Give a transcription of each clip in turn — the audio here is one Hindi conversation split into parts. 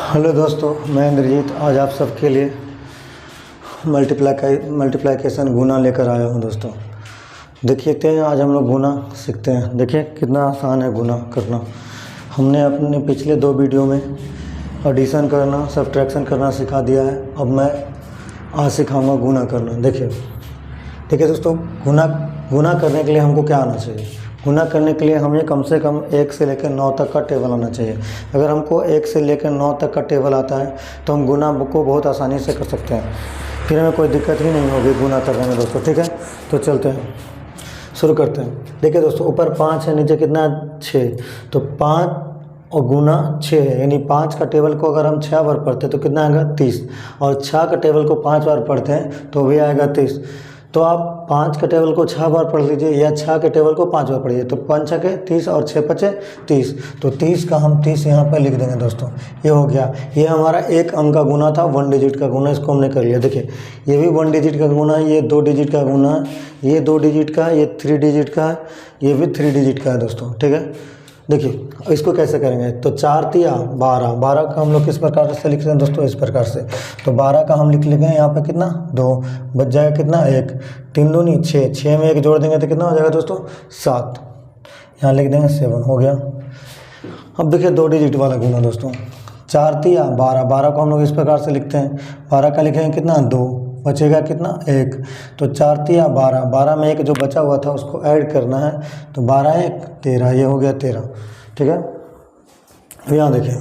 हेलो दोस्तों, मैं इंद्रजीत आज आप सबके लिए मल्टीप्लिकेशन गुना लेकर आया हूं। दोस्तों देखिए आज हम लोग गुना सीखते हैं। देखिए कितना आसान है गुना करना। हमने अपने पिछले 2 वीडियो में एडिशन करना, सब्ट्रैक्शन करना सिखा दिया है। अब मैं आज सिखाऊंगा गुना करना। देखिए दोस्तों, गुना करने के लिए हमको क्या आना चाहिए? गुना करने के लिए हमें कम से कम 1 से लेकर 9 तक का टेबल आना चाहिए। अगर हमको 1 से लेकर 9 तक का टेबल आता है तो हम गुना को बहुत आसानी से कर सकते हैं। फिर हमें कोई दिक्कत ही नहीं होगी गुना करने में दोस्तों। ठीक है, तो चलते हैं, शुरू करते हैं। देखिए दोस्तों, ऊपर 5 है, नीचे कितना 6, तो 5 और गुना 6 है, यानी 5 का टेबल को अगर हम 6 बार पढ़ते हैं तो कितना आएगा 30, और 6 का टेबल को 5 बार पढ़ते हैं तो भी आएगा 30। तो आप 5 के टेबल को 6 बार पढ़ लीजिए या 6 के टेबल को 5 बार पढ़िए, तो 5 छके 30 और 6 पचे 30। तो 30 का हम 30 यहाँ पर लिख देंगे दोस्तों। ये हो गया, ये हमारा 1 अंक का गुना था, 1 डिजिट का गुना, इसको हमने कर लिया। देखिए ये भी 1 डिजिट का गुना है, ये 2 डिजिट का गुना है, ये 2 डिजिट का है, ये 3 डिजिट का है, ये भी 3 डिजिट का है दोस्तों। ठीक है, देखिए इसको कैसे करेंगे। तो 4 तिया 12, 12 का हम लोग किस प्रकार से लिखते हैं दोस्तों? इस प्रकार से। तो 12 का हम लिख लेंगे यहाँ पे कितना 2, बच जाएगा कितना 1, 3 दूनी 6, 6 में 1 जोड़ देंगे तो कितना हो जाएगा दोस्तों 7, यहाँ लिख देंगे 7 हो गया। अब देखिए 2 डिजिट वाला गुना दोस्तों, 4 तिया 12, 12 को हम लोग इस प्रकार से लिखते हैं। 12 का लिखेंगे कितना 2, बचेगा कितना 1, तो 4 तिया 12, 12 में 1 जो बचा हुआ था उसको ऐड करना है, तो 12 1 13, ये हो गया 13। ठीक है, यहाँ देखिए,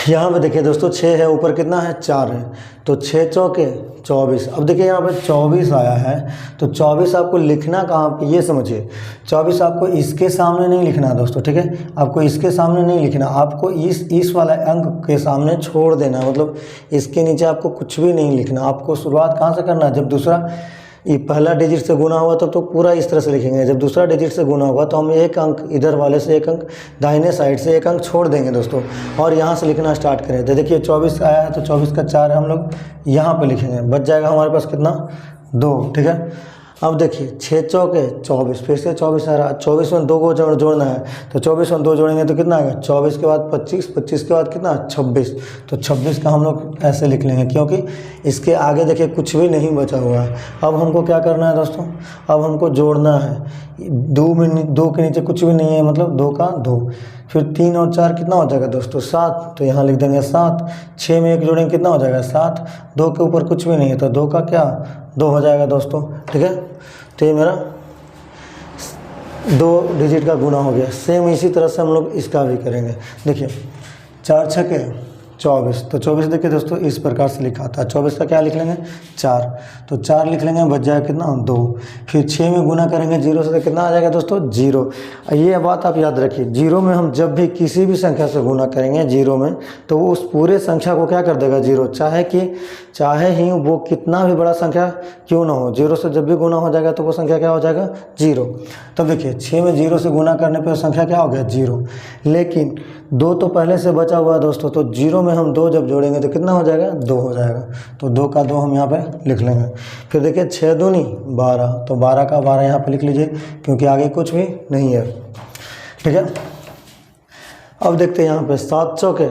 यहाँ पे देखिए दोस्तों 6 है, ऊपर कितना है 4 है, तो 6 चौके 24। अब देखिए यहाँ पे 24 आया है, तो 24 आपको लिखना कहाँ पे, ये समझिए। 24 आपको इसके सामने नहीं लिखना है दोस्तों। ठीक है, आपको इसके सामने नहीं लिखना, आपको इस वाला अंक के सामने छोड़ देना है, मतलब इसके नीचे आपको कुछ भी नहीं लिखना। आपको शुरुआत कहाँ से करना है? जब दूसरा ये पहला डिजिट से गुना हुआ तो पूरा इस तरह से लिखेंगे। जब दूसरा डिजिट से गुना हुआ तो हम 1 अंक इधर वाले से, 1 अंक दाहिने साइड से 1 अंक छोड़ देंगे दोस्तों, और यहाँ से लिखना स्टार्ट करें। तो देखिए 24 आया है, तो 24 का 4 हम लोग यहाँ पे लिखेंगे, बच जाएगा हमारे पास कितना 2। ठीक है, अब देखिए 6 चौके 24, फिर से 24 आ रहा, 24 में 2 को जोड़ना है, तो 24 में 2 जोड़ेंगे तो कितना आएगा 24 के बाद 25, 25 के बाद कितना 26। तो 26 का हम लोग ऐसे लिख लेंगे, क्योंकि इसके आगे देखिए कुछ भी नहीं बचा हुआ है। अब हमको क्या करना है दोस्तों? अब हमको जोड़ना है। 2 के नीचे कुछ भी नहीं है, मतलब 2 का 2, फिर 3 और 4 कितना हो जाएगा दोस्तों 7, तो यहाँ लिख देंगे 7। 6 में 1 जोड़ेंगे कितना हो जाएगा 7, 2 के ऊपर कुछ भी नहीं है, तो 2 का क्या 2 हो जाएगा दोस्तों। ठीक है, तो ये मेरा 2 डिजिट का गुना हो गया। सेम इसी तरह से हम लोग इसका भी करेंगे। देखिए 4 छके 24, तो 24 देखिए दोस्तों इस प्रकार से लिखा था। 24 का क्या लिख लेंगे 4, तो 4 लिख लेंगे, बच जाएगा कितना 2। फिर 6 में गुना करेंगे 0 से, तो कितना आ जाएगा दोस्तों 0। ये बात आप याद रखिए, 0 में हम जब भी किसी भी संख्या से गुना करेंगे 0 में, तो वो उस पूरे संख्या को क्या कर देगा 0, चाहे ही वो कितना भी बड़ा संख्या क्यों ना हो। 0 से जब भी गुना हो जाएगा तो वो संख्या क्या हो जाएगा 0। तब देखिए 6 में 0 से गुना करने पर संख्या क्या हो गया 0, लेकिन 2 तो पहले से बचा हुआ है दोस्तों, तो 0 में हम 2 जब जोड़ेंगे तो कितना हो जाएगा 2 हो जाएगा, तो 2 का 2 हम यहाँ पे लिख लेंगे। फिर देखिए 6 दूनी 12, तो 12 का 12 यहाँ पे लिख लीजिए, क्योंकि आगे कुछ भी नहीं है। ठीक है, अब देखते हैं यहाँ पे 7 चौके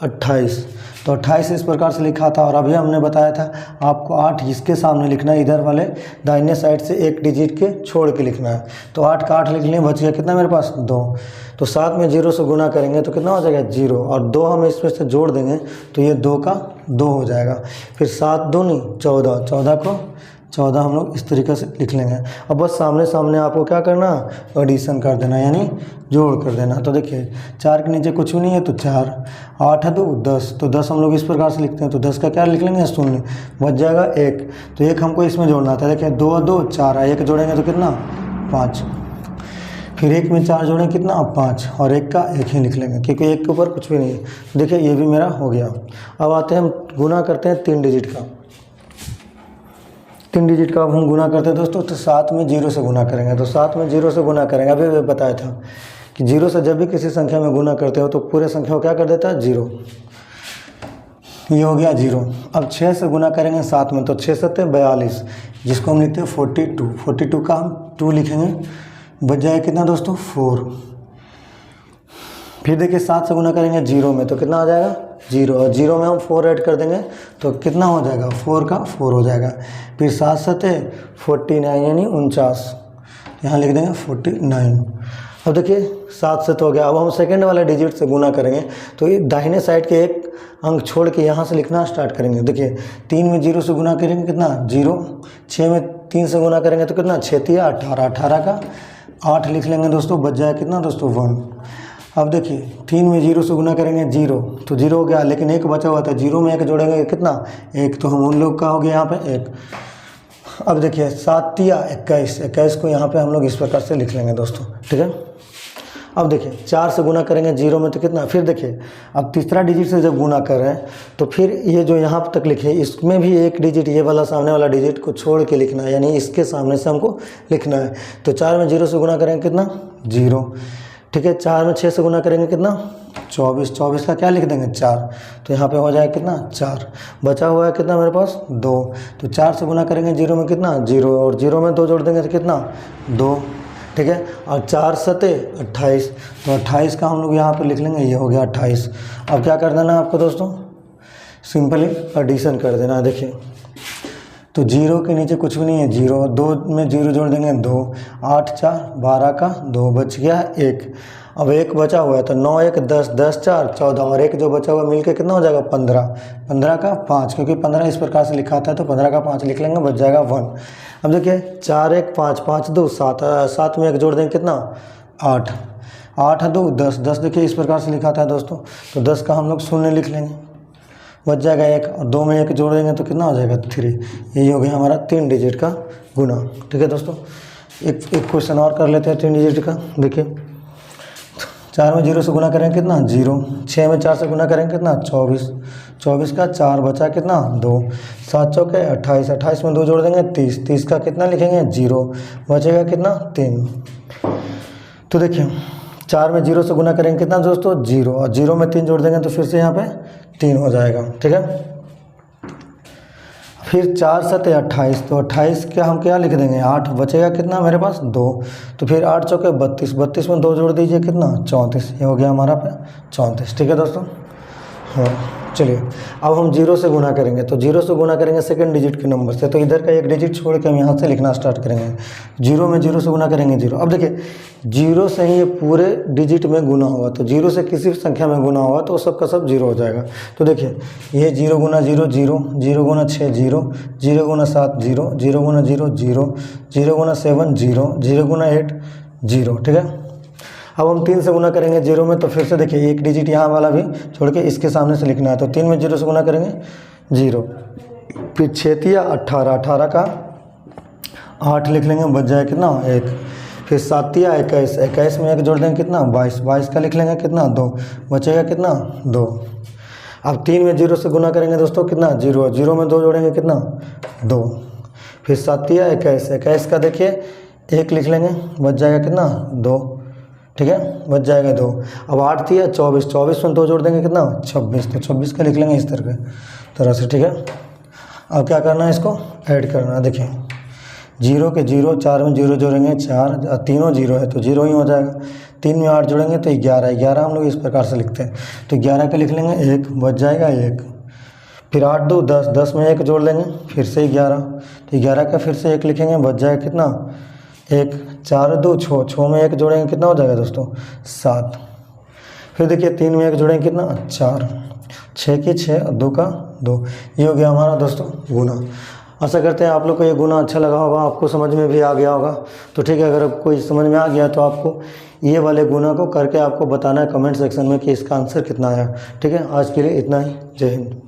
28, तो 28 इस प्रकार से लिखा था, और अभी हमने बताया था आपको 8 इसके सामने लिखना है, इधर वाले दाहिने साइड से 1 डिजिट के छोड़ के लिखना है। तो 8 का 8 लिख लें, बच गया कितना मेरे पास 2। तो 7 में 0 से गुना करेंगे तो कितना हो जाएगा 0, और 2 हम इसमें से जोड़ देंगे तो ये 2 का 2 हो जाएगा। फिर 7 दूनी 14, 14 को 14 हम लोग इस तरीके से लिख लेंगे। अब बस सामने सामने आपको क्या करना, एडिशन कर देना, यानी जोड़ कर देना। तो देखिए 4 के नीचे कुछ भी नहीं है, तो 4, 8 2 10, तो 10 हम लोग इस प्रकार से लिखते हैं, तो 10 का क्या लिख लेंगे 0, बच जाएगा 1। तो 1 हमको इसमें जोड़ना था। देखिए 2 2 4, 1 जोड़ेंगे तो कितना 5, फिर 1 में 4 जोड़ेंगे कितना 5, और 1 का 1 ही लिख लेंगे, क्योंकि 1 के ऊपर कुछ भी नहीं है। देखिए ये भी मेरा हो गया। अब आते हैं हम गुना करते हैं 3 डिजिट का। 3 डिजिट का अब हम गुना करते हैं दोस्तों, तो 7 में 0 से गुना करेंगे। तो 7 में 0 से गुना करेंगे, अभी बताया था कि 0 से जब भी किसी संख्या में गुना करते हो तो पूरे संख्या को क्या कर देता है 0। ये हो गया 0। अब 6 से गुना करेंगे 7 में, तो 6 7 42, जिसको हम लिखते हैं 42। 42 का हम 2 लिखेंगे, बच जाएगा कितना दोस्तों 4। फिर देखिए 7 से गुना करेंगे 0 में तो कितना आ जाएगा 0, और 0 में हम 4 ऐड कर देंगे तो कितना हो जाएगा 4 का 4 हो जाएगा। फिर 7 सते 49 यानी 49, यहाँ लिख देंगे 49। अब देखिए 7 से तो हो गया। अब हम सेकंड वाले डिजिट से गुना करेंगे तो ये दाहिने साइड के एक अंक छोड़ के यहाँ से लिखना स्टार्ट करेंगे। देखिए 3 में 0 से गुना करेंगे कितना 0, 6 में 3 से गुना करेंगे तो कितना 6 3 18, 18 का 8 लिख लेंगे दोस्तों, बच जाएगा कितना दोस्तों 1। अब देखिए 3 में 0 से गुना करेंगे 0 तो 0 हो गया, लेकिन 1 बचा हुआ था, 0 में 1 जोड़ेंगे कितना 1, तो हम उन लोग का हो गया यहाँ पे 1। अब देखिए 7 3 21, 21 को यहाँ पे हम लोग इस प्रकार से लिख लेंगे दोस्तों, ठीक है। अब देखिए 4 से गुना करेंगे 0 में तो कितना, फिर देखिए अब तीसरा डिजिट से जब गुना कर रहे हैं तो फिर ये जो यहाँ तक लिखे इसमें भी एक डिजिट ये वाला सामने वाला डिजिट को छोड़ के लिखना है, यानी इसके सामने से हमको लिखना है। तो 4 में 0 से गुना करेंगे कितना 0, ठीक है। 4 में 6 से गुना करेंगे कितना 24, 24 का क्या लिख देंगे 4, तो यहाँ पे हो जाएगा कितना 4। बचा हुआ है कितना मेरे पास 2, तो 4 से गुना करेंगे 0 में कितना 0, और 0 में 2 जोड़ देंगे तो कितना 2, ठीक है। और 4 सते 28, तो 28 का हम लोग यहाँ पे लिख लेंगे, ये हो गया 28। अब क्या कर देना है आपको दोस्तों, सिंपली एडिशन कर देना है। देखिए तो 0 के नीचे कुछ भी नहीं है 0, 2 में 0 जोड़ देंगे 2, 8 4 12 का 2, बच गया 1। अब 1 बचा हुआ है तो 9 1 10, 10 4 14, और 1 जो बचा हुआ मिलके कितना हो जाएगा 15, 15 का 5, क्योंकि 15 इस प्रकार से लिखा था तो 15 का 5 लिख लेंगे, बच जाएगा 1। अब देखिए 4 1 5, 5 2 7, 7 में 1 जोड़ देंगे कितना 8, 8 2 10, 10 देखिए इस प्रकार से लिखा था दोस्तों, तो 10 का हम लोग 0 लिख लेंगे, बच जाएगा 1, और 2 में 1 जोड़ देंगे तो कितना हो जाएगा 3। यही हो गया हमारा 3 डिजिट का गुना, ठीक है दोस्तों। एक क्वेश्चन और कर लेते हैं 3 डिजिट का। देखिए 4 में 0 से गुना करेंगे कितना 0, 6 में 4 से गुना करेंगे कितना 24, 24 का 4 बचा कितना 2, 7 चौके 28, 28 में 2 जोड़ देंगे 30, 30 का कितना लिखेंगे 0, बचेगा कितना 3। तो देखिए 4 में 0 से गुना करेंगे कितना दोस्तों 0, और 0 में 3 जोड़ देंगे तो फिर से यहाँ पे 3 हो जाएगा, ठीक है। फिर 4 सते 28, तो 28 का हम क्या लिख देंगे 8, बचेगा कितना मेरे पास 2, तो फिर 8 चौके 32, 32 में 2 जोड़ दीजिए कितना 34, ये हो गया हमारा पे 34, ठीक है दोस्तों। हाँ चलिए अब हम 0 से गुना करेंगे, तो 0 से गुना करेंगे सेकंड डिजिट के नंबर से, तो इधर का एक डिजिट छोड़ के हम यहाँ से लिखना स्टार्ट करेंगे। 0 में 0 से गुना करेंगे 0। अब देखिए 0 से ही ये पूरे डिजिट में गुना होगा, तो 0 से किसी भी संख्या में गुना होगा तो सब का सब 0 हो जाएगा। तो देखिए ये 0 गुना 0 0, 0 गुना 6 0, 0 गुना 7 0, 0 गुना 0 0, 0 गुना 7 0, 0 गुना 8 0, ठीक है। अब हम 3 से गुना करेंगे 0 में, तो फिर से देखिए एक डिजिट यहाँ वाला भी छोड़ के इसके सामने से लिखना है, तो 3 में 0 से गुना करेंगे 0, फिर 6 3 18, 18 का 8 लिख लेंगे, बच जाए कितना 1, फिर 7 3 21, 21 में 1 जोड़ देंगे कितना 22, 22 का लिख लेंगे कितना 2, बचेगा कितना 2। अब 3 में 0 से गुना करेंगे दोस्तों कितना 0, 0 में 2 जोड़ेंगे कितना 2, फिर 7 3 21, 21 का देखिए 1 लिख लेंगे, बच जाएगा कितना 2, ठीक है, बच जाएगा 2। अब 8 3 24, 24 में 2 जोड़ देंगे कितना 26, तो 26 का लिख लेंगे इस तरह से, ठीक है। अब क्या करना है, इसको ऐड करना है। देखिए 0 के 0, 4 में 0 जोड़ेंगे 4, तीनों 0 है तो 0 ही हो जाएगा। 3 में 8 जोड़ेंगे तो 11, 11 हम लोग इस प्रकार से लिखते हैं, तो 11 का लिख लेंगे 1, बच जाएगा 1। फिर 8 2 10, 10 में 1 जोड़ लेंगे फिर से 11, तो 11 का फिर से 1 लिखेंगे, बच जाएगा कितना 1। 4 2 6, 6 में 1 जोड़ेंगे कितना हो जाएगा दोस्तों 7। फिर देखिए 3 में 1 जोड़ेंगे कितना 4, 6 की 6 और 2 का 2, ये हो गया हमारा दोस्तों गुना। आशा करते हैं आप लोग को ये गुना अच्छा लगा होगा, आपको समझ में भी आ गया होगा। तो ठीक है, अगर कोई समझ में आ गया तो आपको ये वाले गुना को करके आपको बताना है कमेंट सेक्शन में कि इसका आंसर कितना आया। ठीक है, आज के लिए इतना ही। जय हिंद।